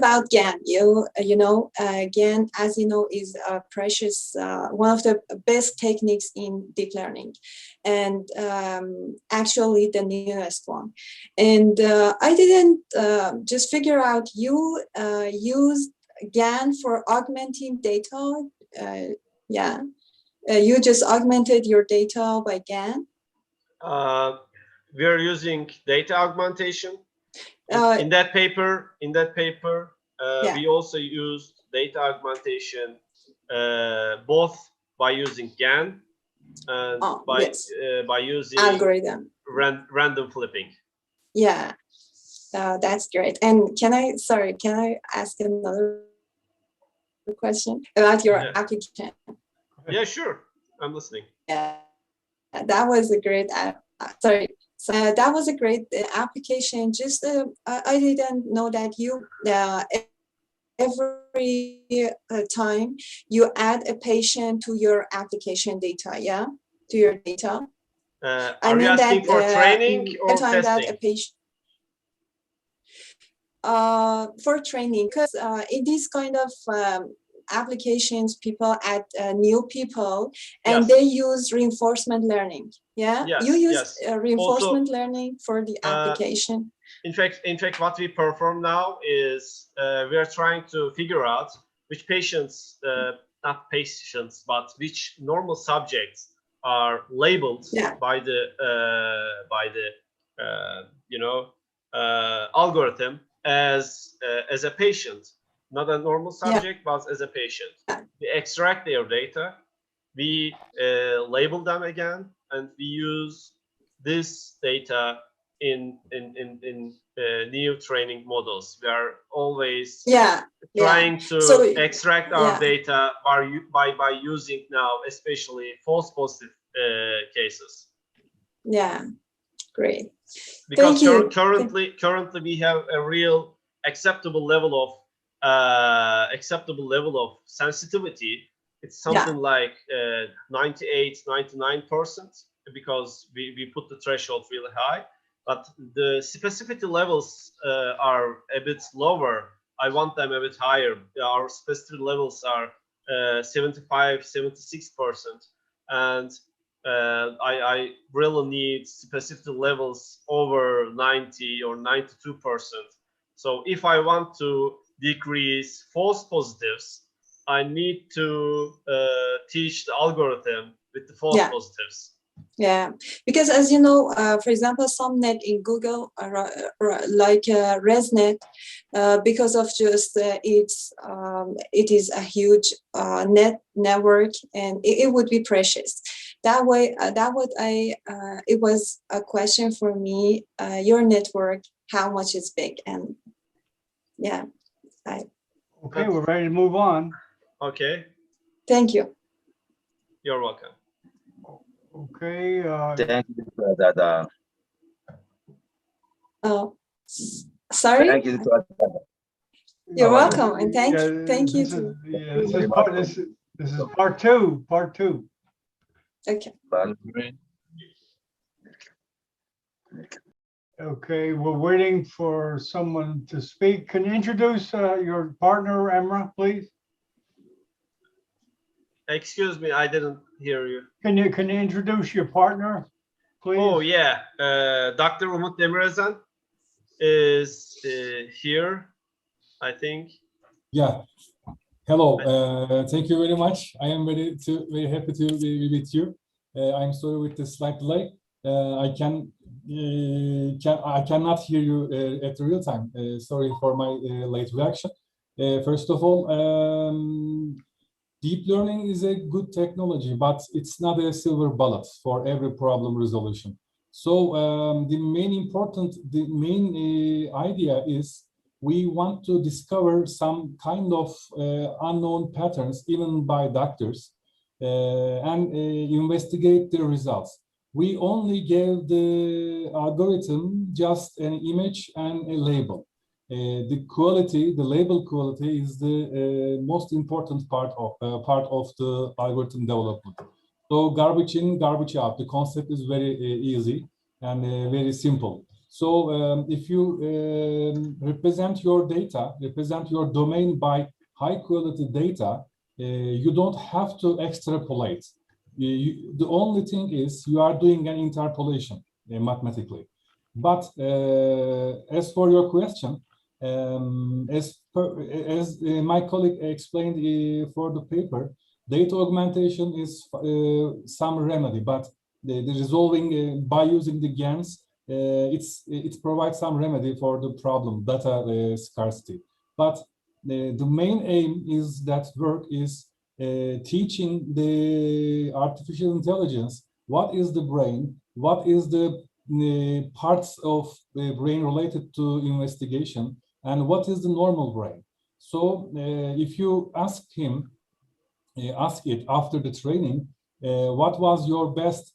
about GAN. GAN, as you know, is a precious, one of the best techniques in deep learning, and actually the newest one. And I didn't just figure out you used GAN for augmenting data. You just augmented your data by GAN. We are using data augmentation. In that paper, we also used data augmentation both by using GAN and by using algorithm random flipping. Yeah, that's great. And can I ask another question about your application? Yeah, sure. I'm listening. Yeah, that was a great. So that was a great application. Just I didn't know that you every time you add a patient to your application data. Yeah, to your data. Are you asking for training or testing? That a patient, for training, because in these kind of applications, people add new people, and they use reinforcement learning. Yeah, you use reinforcement learning for the application. In fact, what we perform now is we are trying to figure out which patients, not patients, but which normal subjects are labeled by the algorithm as a patient, not a normal subject, but as a patient. We extract their data, we label them again, and we use this data in new training models. We are always trying to extract our data by using now especially false positive cases. Yeah, great. Because currently we have a real acceptable level of sensitivity. It's something like 98-99%, because we put the threshold really high. But the specificity levels are a bit lower. I want them a bit higher. Our specificity levels are 75-76%, and I really need specificity levels over 90 or 92%. So if I want to decrease false positives, I need to teach the algorithm with the false positives. Yeah, because as you know, for example, some net in Google are like ResNet, because of just it is a huge network, and it would be precious. That way, it was a question for me. Your network, how much is big, and Okay, we're ready to move on. Okay. Thank you. You're welcome. Okay. Thank you for that. Oh, sorry. Thank you. You're welcome, and thank you. This is part two. Okay. Okay, we're waiting for someone to speak. Can you introduce your partner, Emrah, please? Excuse me, I didn't hear you. Can you introduce your partner, please? Oh yeah, Dr. Emrah is here, I think. Yeah. Hello. Thank you very much. I am very happy to be with you. I'm sorry with the slight delay. I cannot hear you at the real time. Sorry for my late reaction. First of all, deep learning is a good technology, but it's not a silver bullet for every problem resolution. So the main idea is we want to discover some kind of unknown patterns, even by doctors, and investigate the results. We only gave the algorithm just an image and a label. The label quality is the most important part of the algorithm development. So garbage in, garbage out. The concept is very easy and very simple. So if you represent your data, represent your domain by high quality data, you don't have to extrapolate. The only thing is you are doing an interpolation mathematically. But as for your question, as my colleague explained for the paper, data augmentation is some remedy, but the resolving by using the GANs, it provides some remedy for the problem, data scarcity. But the main aim is that work is teaching the artificial intelligence what is the brain, what is the parts of the brain related to investigation, and what is the normal brain. So if you ask him, ask it after the training, what was your best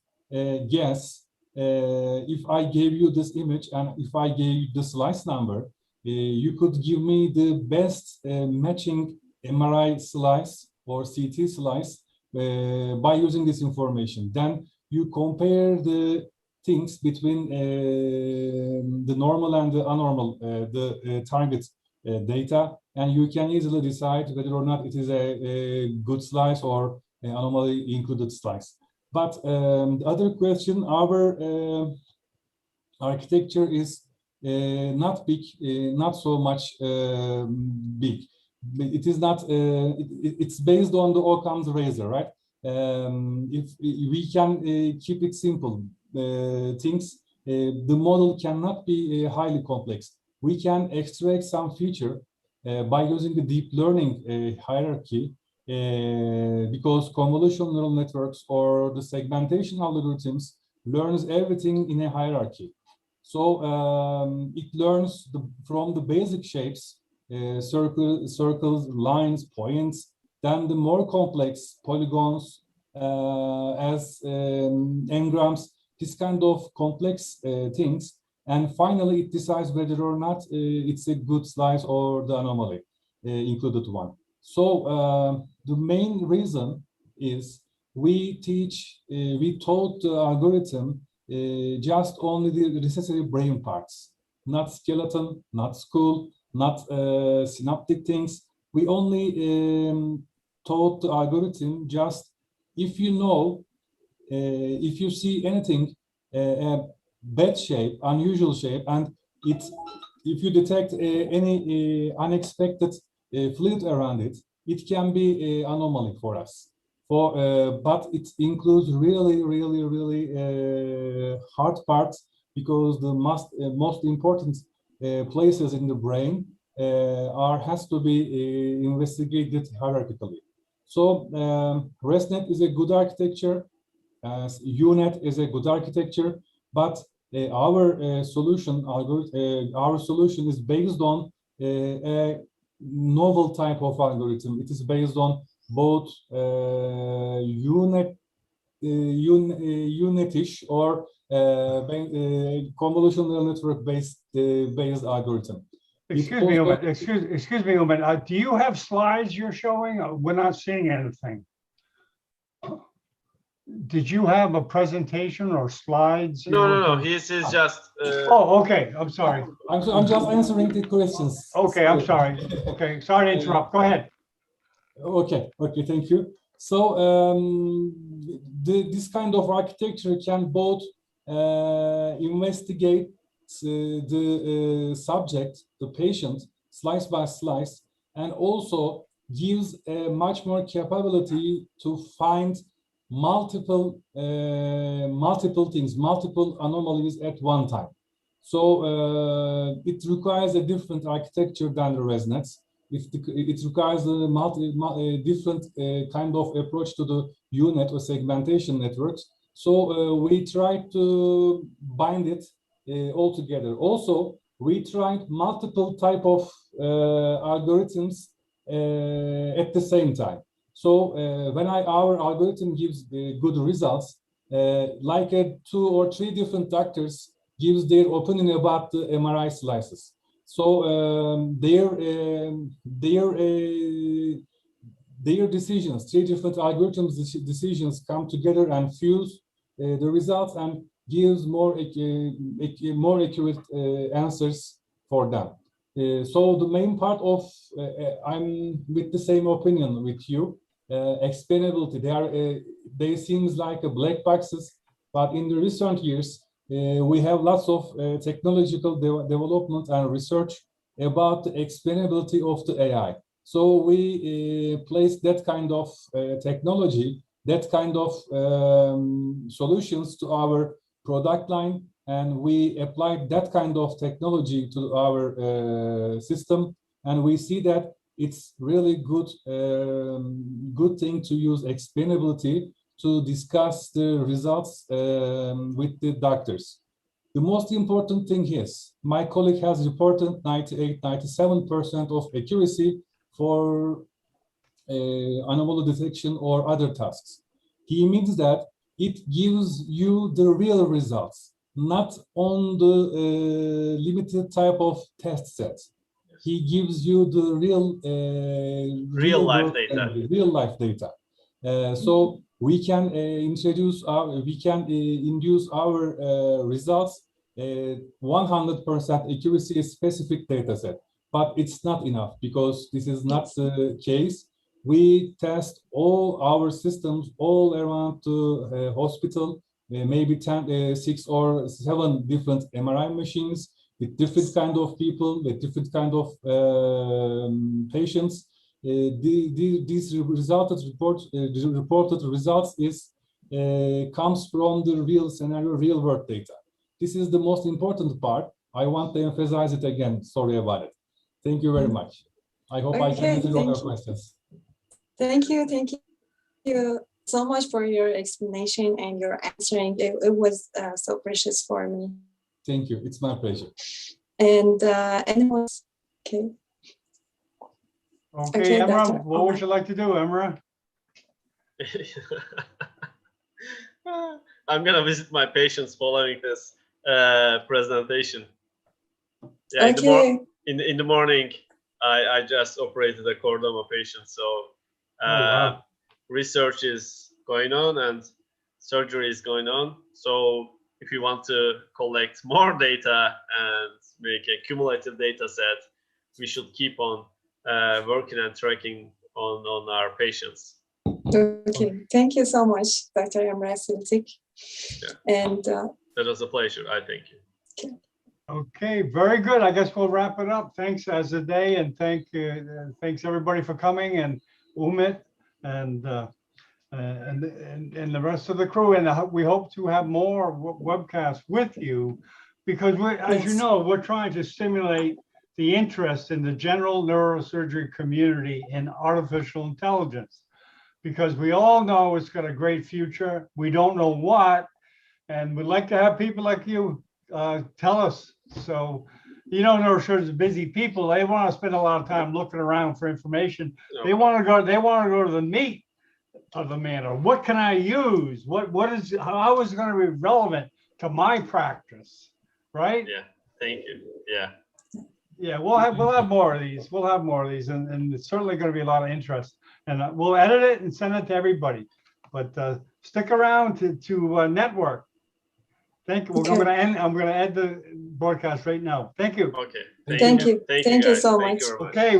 guess if I gave you this image and if I gave you the slice number, you could give me the best matching MRI slice or CT slice by using this information. Then you compare the things between the normal and the abnormal, the target data, and you can easily decide whether or not it is a good slice or an anomaly included slice. But the other question, our architecture is not big, not so much big. It is not, it's based on the Occam's razor, right? If we can keep it simple, things, the model cannot be highly complex. We can extract some feature by using the deep learning hierarchy, because convolutional neural networks or the segmentation algorithms learns everything in a hierarchy. So it learns from the basic shapes, circles, lines, points, then the more complex polygons as engrams, this kind of complex things. And finally, it decides whether or not it's a good slice or the anomaly included one. So the main reason is we taught the algorithm just only the necessary brain parts, not skeleton, not skull, not synaptic things. We only taught the algorithm just if you know, if you see anything, a bad shape, unusual shape, and if you detect any unexpected fluid around it, it can be an anomaly for us. But it includes really hard parts, because the most important places in the brain has to be investigated hierarchically. So ResNet is a good architecture, UNet is a good architecture, but our solution is based on a novel type of algorithm. It is based on both unetish or convolutional network based algorithm. Excuse me a minute. Do you have slides you're showing? We're not seeing anything. Did you have a presentation or slides? No. He's just. Oh, okay. I'm sorry. I'm just answering the questions. Okay, I'm sorry. Okay, sorry to interrupt. Go ahead. Okay, thank you. So this kind of architecture can both investigate the subject, the patient, slice by slice, and also gives a much more capability to find multiple things, multiple anomalies at one time. So it requires a different architecture than the ResNets. It requires a different kind of approach to the UNet or segmentation networks. So we try to bind it all together. Also, we tried multiple type of algorithms at the same time. So when our algorithm gives good results, like 2 or 3 different doctors gives their opinion about the MRI slices. So their decisions, 3 different algorithms decisions come together and fuse the results, and gives more accurate answers for them. So the main part of I'm with the same opinion with you. Explainability, they seems like a black boxes, but in the recent years we have lots of technological development and research about the explainability of the AI. So we place that kind of technology, that kind of solutions to our product line, and we applied that kind of technology to our system, and we see that it's really good thing to use explainability to discuss the results with the doctors. The most important thing is, my colleague has reported 98-97% of accuracy for anomaly detection or other tasks. He means that it gives you the real results, not on the limited type of test sets. He gives you the real life data. Real life data. So we can induce our results 100% accuracy specific data set, but it's not enough because this is not the case. We test all our systems all around the hospital, maybe 6 or 7 different MRI machines with different kind of people, with different kind of patients. These reported results comes from the real scenario, real world data. This is the most important part. I want to emphasize it again. Sorry about it. Thank you very much. I hope I can answer all your questions. Thank you so much for your explanation and your answering. It was so precious for me. Thank you. It's my pleasure. And anyone? Okay. Okay, Emrah, what would you like to do, Emrah? I'm gonna visit my patients following this presentation. Yeah, okay. in the morning, I just operated a cordoma patient, so Wow. research is going on and surgery is going on. So if you want to collect more data and make a cumulative data set, we should keep on working and tracking on our patients. Okay, thank you so much, Dr. Emrah Celtikci. Yeah. And that was a pleasure. I thank you. Okay. Okay, very good. I guess we'll wrap it up. Thanks Azadeh, and thanks everybody for coming, and Umit and the rest of the crew. And we hope to have more webcasts with you, because as you know, we're trying to stimulate the interest in the general neurosurgery community in artificial intelligence, because we all know it's got a great future. We don't know what, and we'd like to have people like you tell us. So, you know, neurosurgeons are busy people. They want to spend a lot of time looking around for information. No. They want to go to the meat of the matter. What can I use? How is it going to be relevant to my practice? Right? Yeah. Thank you. Yeah. Yeah, we'll have more of these. We'll have more of these, and it's certainly going to be a lot of interest. And we'll edit it and send it to everybody. But stick around to network. Thank you. I'm going to end the broadcast right now. Thank you. Okay. Thank you. Thank you so much. Thank you very much. Okay.